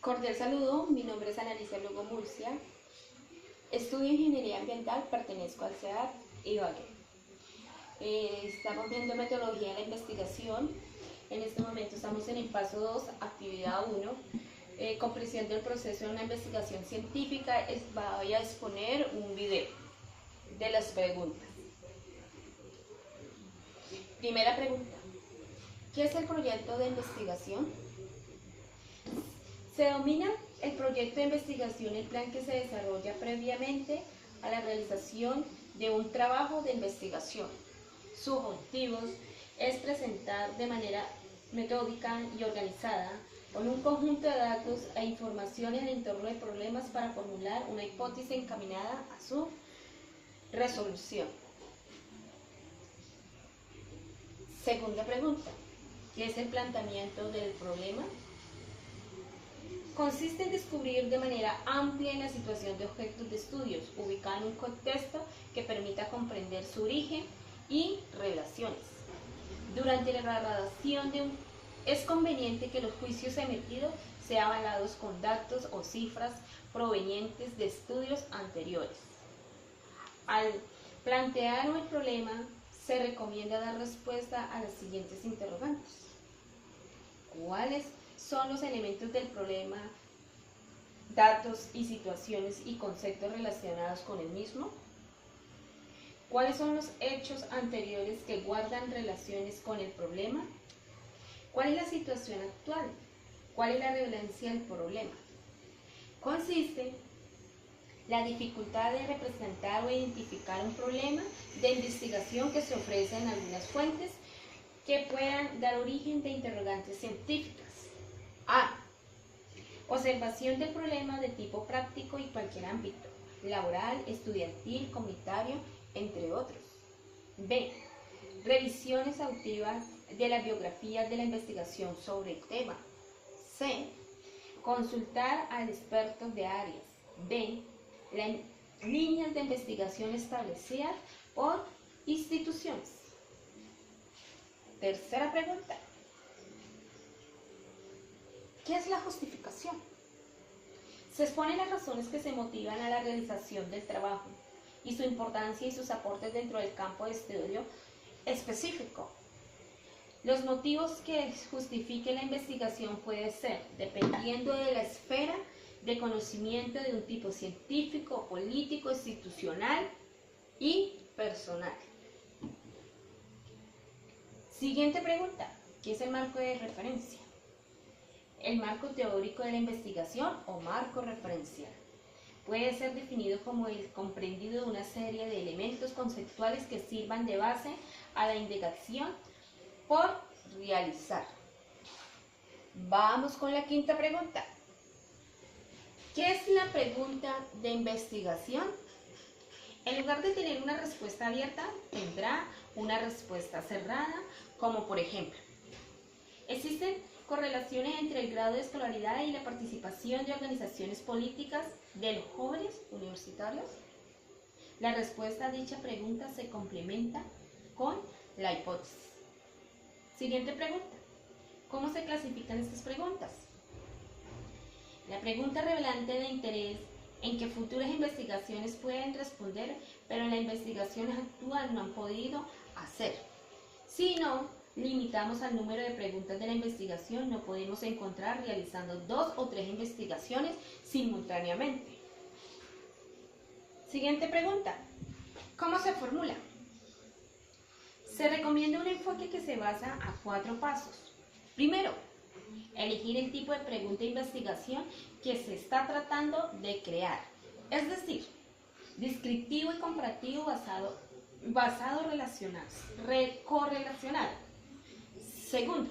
Cordial saludo, mi nombre es Analicia Lugo Murcia, estudio Ingeniería Ambiental, pertenezco al CEAT Ibagué. Estamos viendo metodología de la investigación. En este momento estamos en el paso 2, actividad 1, comprensión del proceso de una investigación científica. Voy a exponer un video de las preguntas. Primera pregunta: ¿qué es el proyecto de investigación? Se denomina el proyecto de investigación el plan que se desarrolla previamente a la realización de un trabajo de investigación. Sus objetivos es presentar de manera metódica y organizada con un conjunto de datos e información en el entorno de problemas para formular una hipótesis encaminada a su resolución. Segunda pregunta: ¿qué es el planteamiento del problema? Consiste en descubrir de manera amplia la situación de objetos de estudios, ubicada en un contexto que permita comprender su origen y relaciones. Durante la elaboración es conveniente que los juicios emitidos sean avalados con datos o cifras provenientes de estudios anteriores. Al plantear el problema, se recomienda dar respuesta a las siguientes interrogantes. ¿Cuáles son los elementos del problema, datos y situaciones y conceptos relacionados con el mismo? ¿Cuáles son los hechos anteriores que guardan relaciones con el problema? ¿Cuál es la situación actual? ¿Cuál es la relevancia del problema? Consiste la dificultad de representar o identificar un problema de investigación que se ofrece en algunas fuentes que puedan dar origen de interrogantes científicas. A. Observación del problema de tipo práctico y cualquier ámbito, laboral, estudiantil, comunitario, entre otros. B. Revisión exhaustiva de la biografía de la investigación sobre el tema. C. Consultar a expertos de áreas. D. Las líneas de investigación establecidas por instituciones. Tercera pregunta: ¿qué es la justificación? Se exponen las razones que se motivan a la realización del trabajo y su importancia y sus aportes dentro del campo de estudio específico. Los motivos que justifiquen la investigación pueden ser, dependiendo de la esfera de conocimiento de un tipo científico, político, institucional y personal. Siguiente pregunta: ¿qué es el marco de referencia? El marco teórico de la investigación o marco referencial puede ser definido como el comprendido de una serie de elementos conceptuales que sirvan de base a la indagación por realizar. Vamos con la quinta pregunta. ¿Qué es la pregunta de investigación? En lugar de tener una respuesta abierta, tendrá una respuesta cerrada, como por ejemplo: ¿existen correlaciones entre el grado de escolaridad y la participación de organizaciones políticas de los jóvenes universitarios? La respuesta a dicha pregunta se complementa con la hipótesis. Siguiente pregunta: ¿cómo se clasifican estas preguntas? La pregunta revelante de interés en que futuras investigaciones pueden responder, pero en la investigación actual no han podido hacer. Si no limitamos al número de preguntas de la investigación, no podemos encontrar realizando 2 o 3 investigaciones simultáneamente. Siguiente pregunta: ¿cómo se formula? Se recomienda un enfoque que se basa a 4 pasos. Primero, elegir el tipo de pregunta de investigación que se está tratando de crear, es decir, descriptivo y comparativo basado correlacionado. Segundo,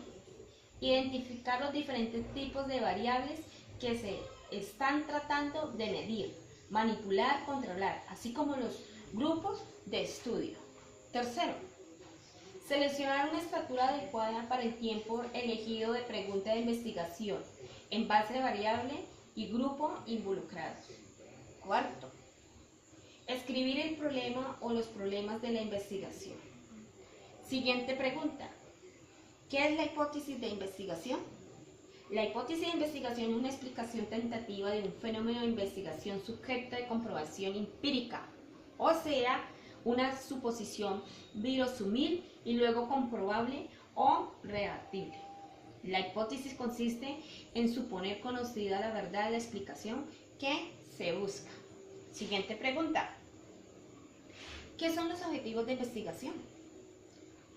identificar los diferentes tipos de variables que se están tratando de medir, manipular, controlar, así como los grupos de estudio. Tercero, seleccionar una estructura adecuada para el tiempo elegido de pregunta de investigación en base de variable y grupo involucrados. Cuarto, escribir el problema o los problemas de la investigación. Siguiente pregunta: ¿qué es la hipótesis de investigación? La hipótesis de investigación es una explicación tentativa de un fenómeno de investigación sujeto de comprobación empírica, o sea, una suposición verosímil y luego comprobable o rebatible. La hipótesis consiste en suponer conocida la verdad de la explicación que se busca. Siguiente pregunta. ¿Qué son los objetivos de investigación?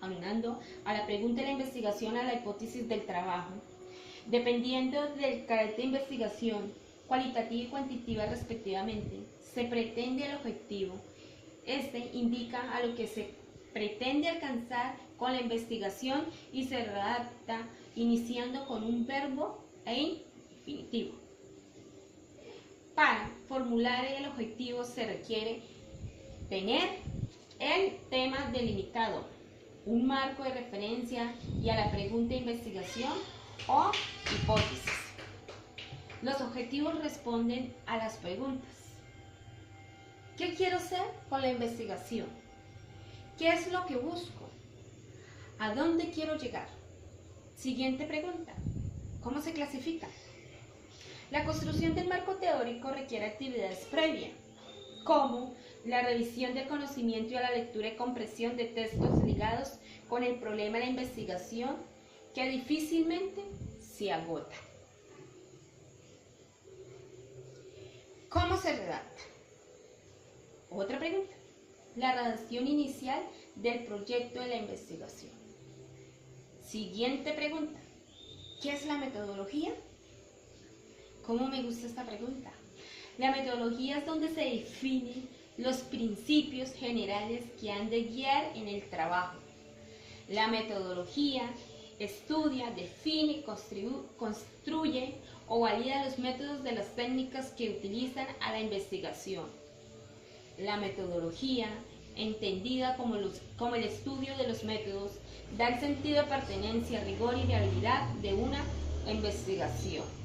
Aunando a la pregunta de la investigación a la hipótesis del trabajo, dependiendo del carácter de investigación, cualitativa y cuantitativa respectivamente, se pretende el objetivo. Este indica a lo que se pretende alcanzar con la investigación y se redacta iniciando con un verbo e infinitivo. Para formular el objetivo se requiere tener el tema delimitado, un marco de referencia y a la pregunta de investigación o hipótesis. Los objetivos responden a las preguntas. ¿Qué quiero hacer con la investigación? ¿Qué es lo que busco? ¿A dónde quiero llegar? Siguiente pregunta. ¿Cómo se clasifica? La construcción del marco teórico requiere actividades previas, como la revisión del conocimiento y a la lectura y comprensión de textos ligados con el problema de la investigación que difícilmente se agota. ¿Cómo se redacta? Otra pregunta. La redacción inicial del proyecto de la investigación. Siguiente pregunta. ¿Qué es la metodología? ¿Cómo me gusta esta pregunta? La metodología es donde se definen los principios generales que han de guiar en el trabajo. La metodología estudia, define, construye o valida los métodos de las técnicas que utilizan a la investigación. La metodología, entendida como el estudio de los métodos, da el sentido de pertenencia, rigor y viabilidad de una investigación.